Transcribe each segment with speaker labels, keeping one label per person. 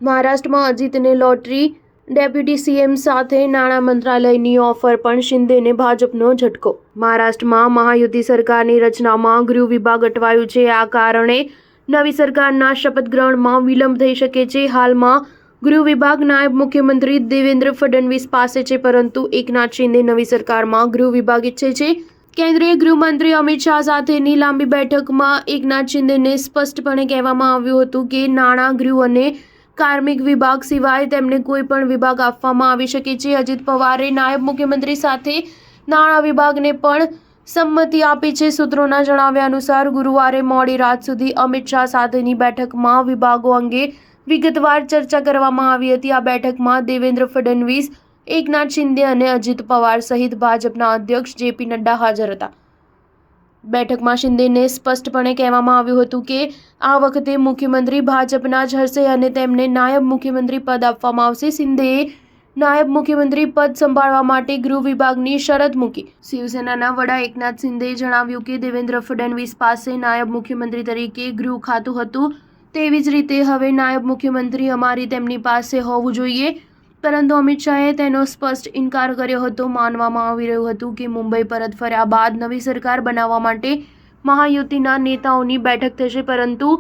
Speaker 1: મહારાષ્ટ્રમાં અજીતને lottery, deputy CM સાથે નાણાં મંત્રાલયની ઓફર, પણ શિંદેને ભાજપનો ઝટકો। મહારાષ્ટ્રમાં મહાયુતિ સરકારની રચનામાં ગૃહ વિભાગ અટવાયું છે। આ કારણે નવી સરકારના શપથ ગ્રહણમાં વિલંબ થઈ શકે છે। હાલમાં ગૃહ વિભાગ નાયબ મુખ્યમંત્રી દેવેન્દ્ર ફડણવીસ પાસે છે, પરંતુ એકનાથ શિંદે નવી સરકારમાં ગૃહ વિભાગ ઈચ્છે છે। કેન્દ્રીય ગૃહમંત્રી અમિત શાહ સાથેની લાંબી બેઠકમાં એકનાથ શિંદેને સ્પષ્ટપણે કહેવામાં આવ્યું હતું કે નાણાં, ગૃહ અને કાર્મિક વિભાગ સિવાય તેમને કોઈ પણ વિભાગ આપવામાં આવી શકે છે। અજીત પવારે નાયબ મુખ્યમંત્રી સાથે નાણાં વિભાગને પણ સંમતિ આપી છે। સૂત્રોના જણાવ્યા અનુસાર ગુરુવારે મોડી રાત સુધી અમિત શાહ સાથેની બેઠકમાં વિભાગો અંગે વિગતવાર ચર્ચા કરવામાં આવી હતી। આ બેઠકમાં દેવેન્દ્ર ફડણવીસ, એકનાથ શિંદે અને અજીત પવાર સહિત ભાજપના અધ્યક્ષ જેપી નડ્ડા હાજર હતા। બેઠકમાં શિંદેને સ્પષ્ટપણે કહેવામાં આવ્યું હતું કે આ વખતે મુખ્યમંત્રી ભાજપના જ હશે અને તેમને નાયબ મુખ્યમંત્રી પદ આપવામાં આવશે। શિંદેએ નાયબ મુખ્યમંત્રી પદ સંભાળવા માટે ગૃહ વિભાગની શરત મૂકી। શિવસેનાના વડા એકનાથ શિંદેએ જણાવ્યું કે દેવેન્દ્ર ફડણવીસ પાસે નાયબ મુખ્યમંત્રી તરીકે ગૃહ ખાતું હતું, તેવી જ રીતે હવે નાયબ મુખ્યમંત્રી અમારી તેમની પાસે હોવું જોઈએ, પરંતુ અમિત શાહે તેનો સ્પષ્ટ ઇનકાર કર્યો હતો। માનવામાં આવી રહ્યું હતું કે મુંબઈ પરત ફર્યા બાદ નવી સરકાર બનાવવા માટે મહાયુતિના નેતાઓની બેઠક થશે, પરંતુ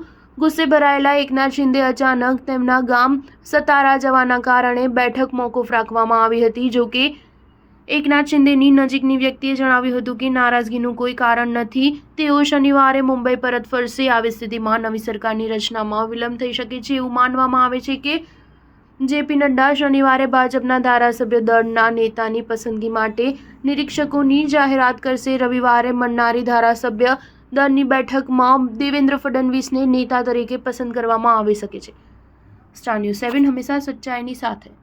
Speaker 1: ગુસ્સે ભરાયેલા એકનાથ શિંદે અચાનક તેમના ગામ સતારા જવાના કારણે બેઠક મોકૂફ રાખવામાં આવી હતી। જો કે એકનાથ શિંદેની નજીકની વ્યક્તિએ જણાવ્યું હતું કે નારાજગીનું કોઈ કારણ નથી, તેઓ શનિવારે મુંબઈ પરત ફરશે। આવી સ્થિતિમાં નવી સરકારની રચનામાં વિલંબ થઈ શકે છે। એવું માનવામાં આવે છે કે જેપી નડ્ડા શનિવારે ભાજપના ધારાસભ્ય દળના નેતાની પસંદગી માટે નિરીક્ષકોની જાહેરાત કરશે। રવિવારે મળનારી ધારાસભ્ય દળની બેઠકમાં દેવેન્દ્ર ફડણવીસને નેતા તરીકે પસંદ કરવામાં આવી શકે છે। સ્ટાર ન્યૂઝ 7 હંમેશા સચ્ચાઈની સાથે।